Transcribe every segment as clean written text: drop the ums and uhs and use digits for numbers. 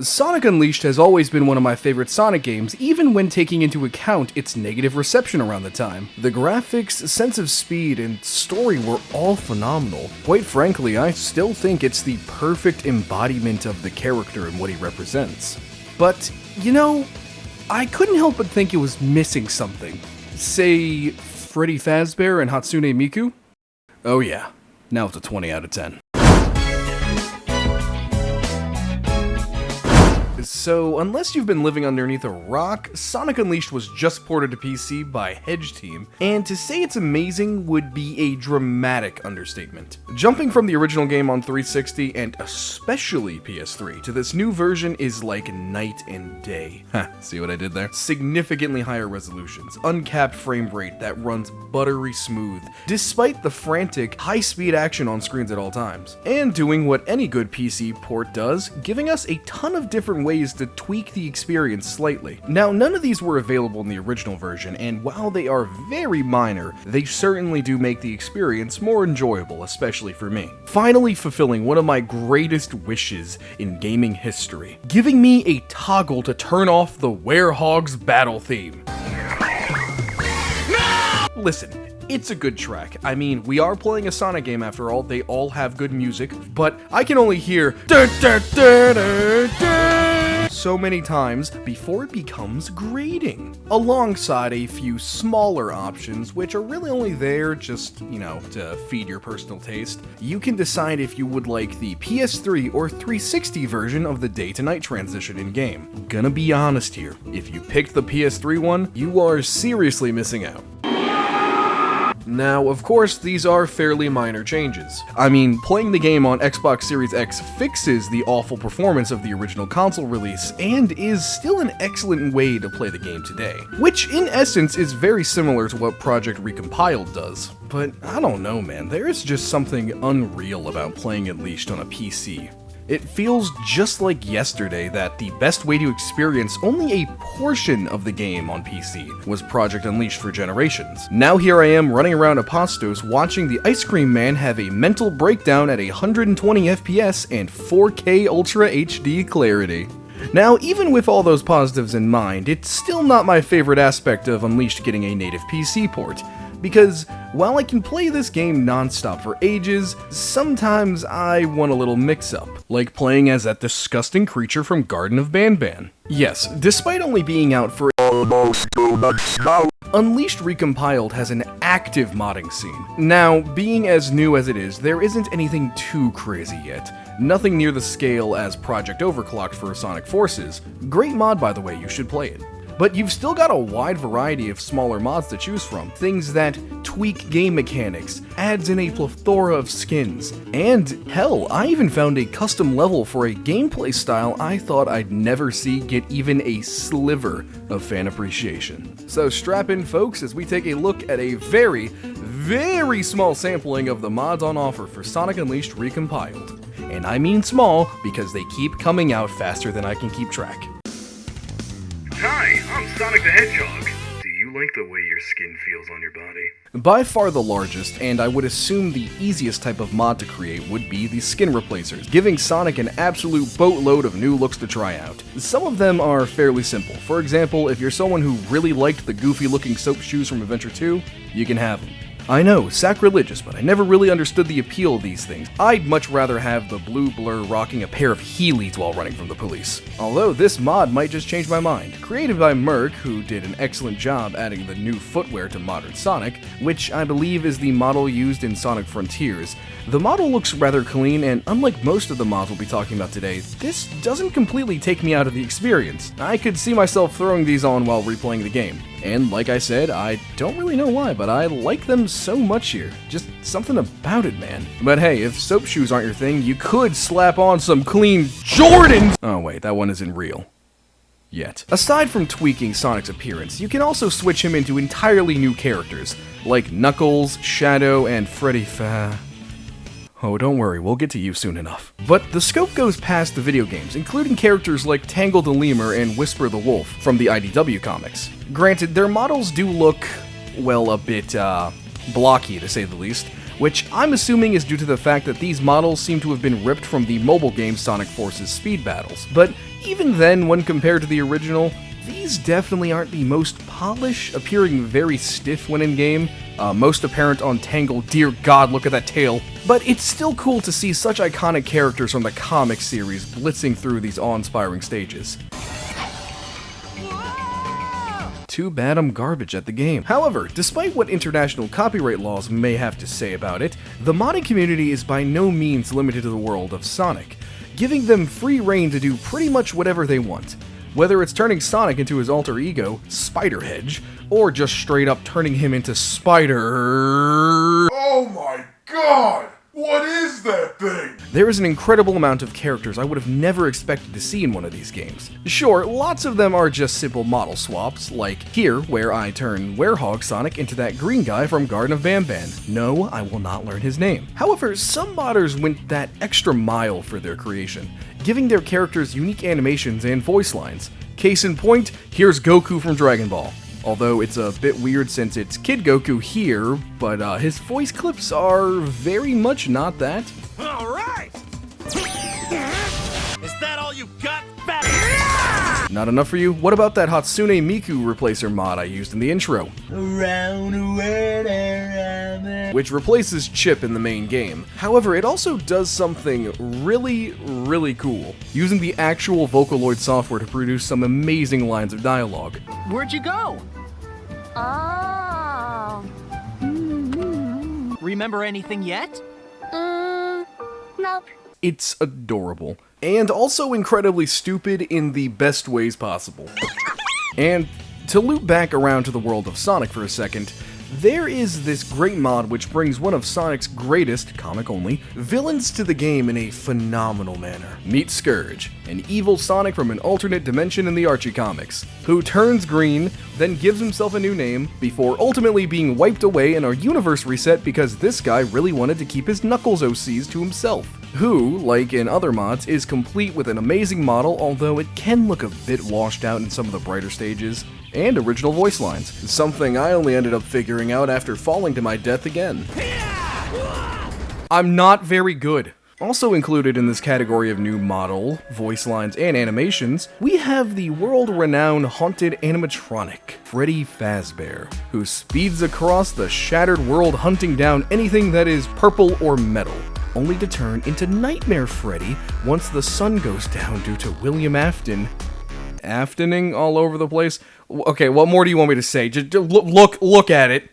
Sonic Unleashed has always been one of my favorite Sonic games, even when taking into account its negative reception around the time. The graphics, sense of speed, and story were all phenomenal. Quite frankly, I still think it's the perfect embodiment of the character and what he represents. But, you know, I couldn't help but think it was missing something. Say, Freddy Fazbear and Hatsune Miku? Oh yeah, now it's a 20 out of 10. So, unless you've been living underneath a rock, Sonic Unleashed was just ported to PC by Hedge Team, and to say it's amazing would be a dramatic understatement. Jumping from the original game on 360, and especially PS3, to this new version is like night and day. See what I did there? Significantly higher resolutions, uncapped frame rate that runs buttery smooth, despite the frantic, high-speed action on screens at all times, and doing what any good PC port does, giving us a ton of different ways to tweak the experience slightly. Now, none of these were available in the original version, and while they are very minor, they certainly do make the experience more enjoyable, especially for me. Finally fulfilling one of my greatest wishes in gaming history, giving me a toggle to turn off the Werehog's battle theme. Listen, it's a good track. I mean, we are playing a Sonic game after all, they all have good music, but I can only hear so many times before it becomes grating, alongside a few smaller options which are really only there just, you know, to feed your personal taste. You can decide if you would like the PS3 or 360 version of the day to night transition in game. Gonna be honest here, if you picked the PS3 one, you are seriously missing out. Now, of course, these are fairly minor changes. I mean, playing the game on Xbox Series X fixes the awful performance of the original console release, and is still an excellent way to play the game today. Which, in essence, is very similar to what Project Recompiled does. But I don't know, man, there is just something unreal about playing Unleashed on a PC. It feels just like yesterday that the best way to experience only a portion of the game on PC was Project Unleashed for generations. Now here I am running around Apostos watching the Ice Cream Man have a mental breakdown at 120 FPS and 4K Ultra HD clarity. Now, even with all those positives in mind, it's still not my favorite aspect of Unleashed getting a native PC port. Because while I can play this game non-stop for ages, sometimes I want a little mix-up, like playing as that disgusting creature from Garden of Banban. Yes, despite only being out for almost 2 months now, Unleashed Recompiled has an active modding scene. Now, being as new as it is, there isn't anything too crazy yet. Nothing near the scale as Project Overclocked for Sonic Forces. Great mod, by the way, you should play it. But you've still got a wide variety of smaller mods to choose from, things that tweak game mechanics, adds in a plethora of skins, and hell, I even found a custom level for a gameplay style I thought I'd never see get even a sliver of fan appreciation. So strap in, folks, as we take a look at a very, very small sampling of the mods on offer for Sonic Unleashed Recompiled. And I mean small because they keep coming out faster than I can keep track. Hi, I'm Sonic the Hedgehog. Do you like the way your skin feels on your body? By far the largest, and I would assume the easiest type of mod to create would be the skin replacers, giving Sonic an absolute boatload of new looks to try out. Some of them are fairly simple. For example, if you're someone who really liked the goofy looking soap shoes from Adventure 2, you can have them. I know, sacrilegious, but I never really understood the appeal of these things. I'd much rather have the blue blur rocking a pair of Heelys while running from the police. Although this mod might just change my mind. Created by Merc, who did an excellent job adding the new footwear to modern Sonic, which I believe is the model used in Sonic Frontiers. The model looks rather clean, and unlike most of the mods we'll be talking about today, this doesn't completely take me out of the experience. I could see myself throwing these on while replaying the game. And like I said, I don't really know why, but I like them so much here. Just something about it, man. But hey, if soap shoes aren't your thing, you could slap on some clean Jordans! Oh wait, that one isn't real. Yet. Aside from tweaking Sonic's appearance, you can also switch him into entirely new characters, like Knuckles, Shadow, and Freddy Oh, don't worry, we'll get to you soon enough. But the scope goes past the video games, including characters like Tangle the Lemur and Whisper the Wolf from the IDW comics. Granted, their models do look, well, a bit, blocky to say the least, which I'm assuming is due to the fact that these models seem to have been ripped from the mobile game Sonic Forces Speed Battles. But even then, when compared to the original, these definitely aren't the most polished, appearing very stiff when in-game, most apparent on Tangle. Dear God, look at that tail. But it's still cool to see such iconic characters from the comic series blitzing through these awe-inspiring stages. Too bad I'm garbage at the game. However, despite what international copyright laws may have to say about it, the modding community is by no means limited to the world of Sonic, giving them free reign to do pretty much whatever they want. Whether it's turning Sonic into his alter ego, Spider-Hedge, or just straight up turning him into Spider... Oh my god! What is that thing? There is an incredible amount of characters I would have never expected to see in one of these games. Sure, lots of them are just simple model swaps, like here, where I turn Werehog Sonic into that green guy from Garden of Banban. No, I will not learn his name. However, some modders went that extra mile for their creation, giving their characters unique animations and voice lines. Case in point, here's Goku from Dragon Ball. Although it's a bit weird since it's Kid Goku here, but his voice clips are very much not that. Alright! Is that all you got, fat? Not enough for you? What about that Hatsune Miku replacer mod I used in the intro? Which replaces Chip in the main game. However, it also does something really cool, using the actual Vocaloid software to produce some amazing lines of dialogue. Where'd you go? Oh. Remember anything yet? Nope. It's adorable, and also incredibly stupid in the best ways possible. And to loop back around to the world of Sonic for a second, there is this great mod which brings one of Sonic's greatest, comic only, villains to the game in a phenomenal manner. Meet Scourge, an evil Sonic from an alternate dimension in the Archie comics, who turns green, then gives himself a new name, before ultimately being wiped away and our universe reset because this guy really wanted to keep his Knuckles OCs to himself. Who, like in other mods, is complete with an amazing model, although it can look a bit washed out in some of the brighter stages, and original voice lines, something I only ended up figuring out after falling to my death again. I'm not very good. Also included in this category of new model, voice lines, and animations, we have the world-renowned haunted animatronic, Freddy Fazbear, who speeds across the shattered world hunting down anything that is purple or metal, only to turn into Nightmare Freddy once the sun goes down due to William Afton. Aftoning all over the place? Okay, what more do you want me to say? Just look at it.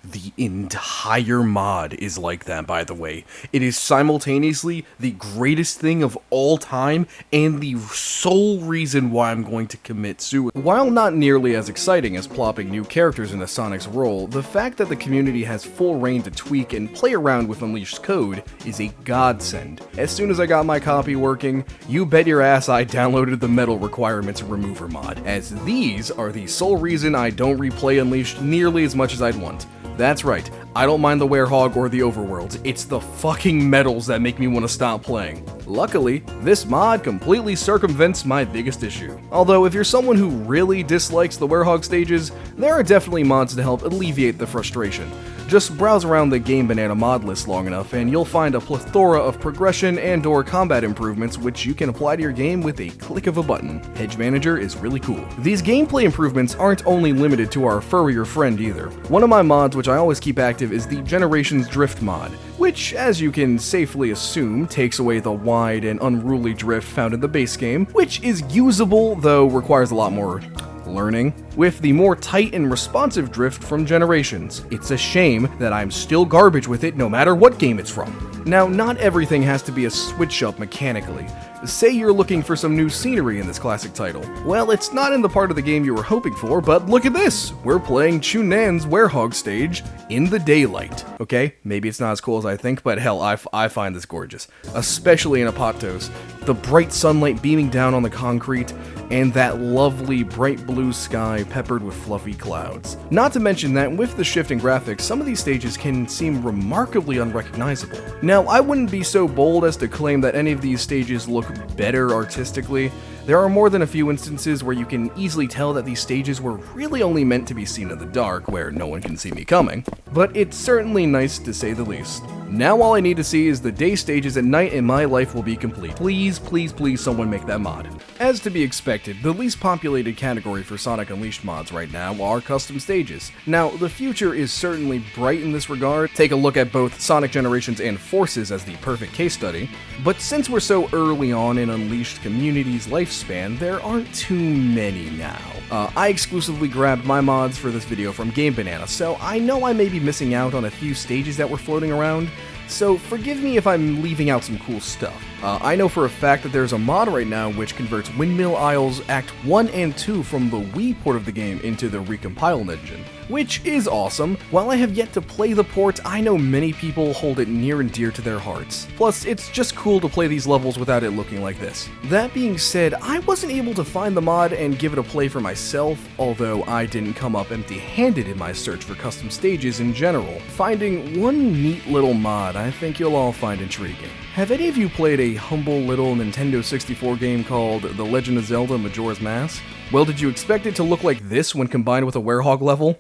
The entire mod is like that, by the way. It is simultaneously the greatest thing of all time and the sole reason why I'm going to commit suicide. While not nearly as exciting as plopping new characters into Sonic's role, the fact that the community has full reign to tweak and play around with Unleashed code is a godsend. As soon as I got my copy working, you bet your ass I downloaded the Metal Requirements Remover mod, as these are the sole reason I don't replay Unleashed nearly as much as I'd want. That's right, I don't mind the Werehog or the Overworlds, it's the fucking medals that make me want to stop playing. Luckily, this mod completely circumvents my biggest issue. Although if you're someone who really dislikes the Werehog stages, there are definitely mods to help alleviate the frustration. Just browse around the Game Banana mod list long enough and you'll find a plethora of progression and/or combat improvements which you can apply to your game with a click of a button. Hedge Manager is really cool. These gameplay improvements aren't only limited to our furrier friend either. One of my mods which I always keep active is the Generations Drift mod, which, as you can safely assume, takes away the wide and unruly drift found in the base game, which is usable, though requires a lot more learning, with the more tight and responsive drift from Generations. It's a shame that I'm still garbage with it no matter what game it's from. Now, not everything has to be a switch up mechanically. Say you're looking for some new scenery in this classic title. Well, it's not in the part of the game you were hoping for, but look at this! We're playing Chunan's Werehog stage in the daylight. Okay, maybe it's not as cool as I think, but hell, I find this gorgeous. Especially in Apatos. The bright sunlight beaming down on the concrete, and that lovely bright blue sky peppered with fluffy clouds. Not to mention that with the shift in graphics, some of these stages can seem remarkably unrecognizable. Now, I wouldn't be so bold as to claim that any of these stages look better artistically. There are more than a few instances where you can easily tell that these stages were really only meant to be seen in the dark, where no one can see me coming, but it's certainly nice to say the least. Now all I need to see is the day stages at night and my life will be complete. Please, please, please someone make that mod. As to be expected, the least populated category for Sonic Unleashed mods right now are custom stages. Now, the future is certainly bright in this regard. Take a look at both Sonic Generations and Forces as the perfect case study. But since we're so early on in Unleashed community's lifespan, there aren't too many now. I exclusively grabbed my mods for this video from Game Banana, so I know I may be missing out on a few stages that were floating around, so forgive me if I'm leaving out some cool stuff. I know for a fact that there's a mod right now which converts Windmill Isles Act 1 and 2 from the Wii port of the game into the Recompiled engine, which is awesome. While I have yet to play the port, I know many people hold it near and dear to their hearts. Plus, it's just cool to play these levels without it looking like this. That being said, I wasn't able to find the mod and give it a play for myself, although I didn't come up empty-handed in my search for custom stages in general. Finding one neat little mod I think you'll all find intriguing. Have any of you played a humble little Nintendo 64 game called The Legend of Zelda Majora's Mask? Well, did you expect it to look like this when combined with a Werehog level?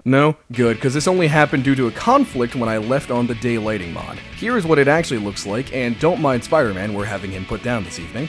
No? Good, because this only happened due to a conflict when I left on the day lighting mod. Here is what it actually looks like, and don't mind Spider-Man, we're having him put down this evening.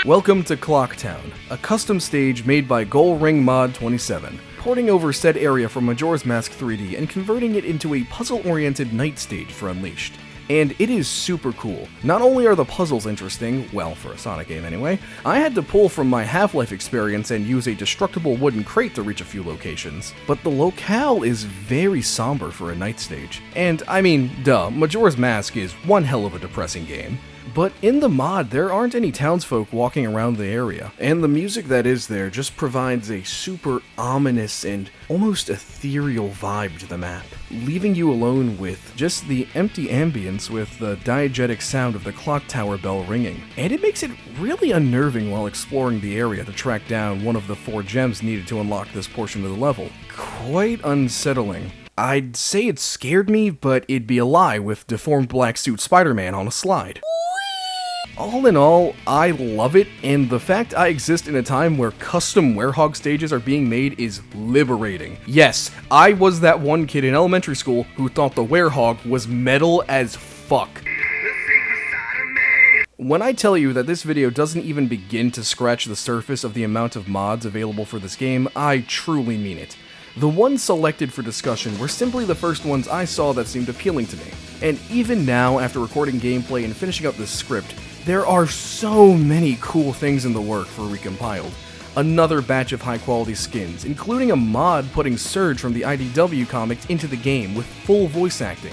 Welcome to Clocktown, a custom stage made by Goal Ring Mod 27, porting over said area from Majora's Mask 3D and converting it into a puzzle-oriented night stage for Unleashed. And it is super cool. Not only are the puzzles interesting, well, for a Sonic game anyway, I had to pull from my Half-Life experience and use a destructible wooden crate to reach a few locations, but the locale is very somber for a night stage. And I mean, duh, Majora's Mask is one hell of a depressing game. But in the mod, there aren't any townsfolk walking around the area, and the music that is there just provides a super ominous and almost ethereal vibe to the map, leaving you alone with just the empty ambience with the diegetic sound of the clock tower bell ringing. And it makes it really unnerving while exploring the area to track down one of the 4 gems needed to unlock this portion of the level. Quite unsettling. I'd say it scared me, but it'd be a lie with deformed black suit Spider-Man on a slide. All in all, I love it, and the fact I exist in a time where custom Werehog stages are being made is liberating. Yes, I was that one kid in elementary school who thought the Werehog was metal as fuck. When I tell you that this video doesn't even begin to scratch the surface of the amount of mods available for this game, I truly mean it. The ones selected for discussion were simply the first ones I saw that seemed appealing to me. And even now, after recording gameplay and finishing up this script, there are so many cool things in the work for Recompiled. Another batch of high-quality skins, including a mod putting Surge from the IDW comics into the game with full voice acting,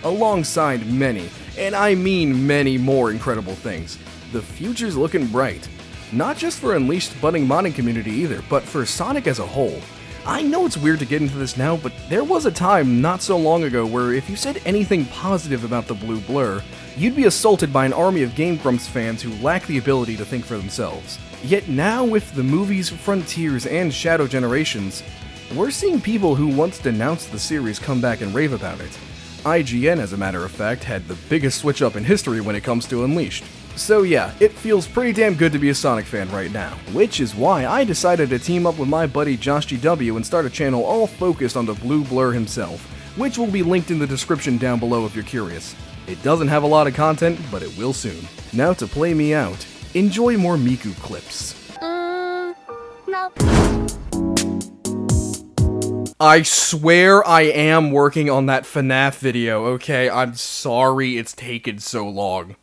alongside many, and I mean many more incredible things. The future's looking bright. Not just for Unleashed budding modding community either, but for Sonic as a whole. I know it's weird to get into this now, but there was a time not so long ago where if you said anything positive about the Blue Blur, you'd be assaulted by an army of Game Grumps fans who lack the ability to think for themselves. Yet now with the movies Frontiers and Shadow Generations, we're seeing people who once denounced the series come back and rave about it. IGN, as a matter of fact, had the biggest switch up in history when it comes to Unleashed. So yeah, it feels pretty damn good to be a Sonic fan right now, which is why I decided to team up with my buddy JustinDG and start a channel all focused on the Blue Blur himself, which will be linked in the description down below if you're curious. It doesn't have a lot of content, but it will soon. Now to play me out, enjoy more Miku clips. No. I swear I am working on that FNAF video, okay? I'm sorry it's taken so long.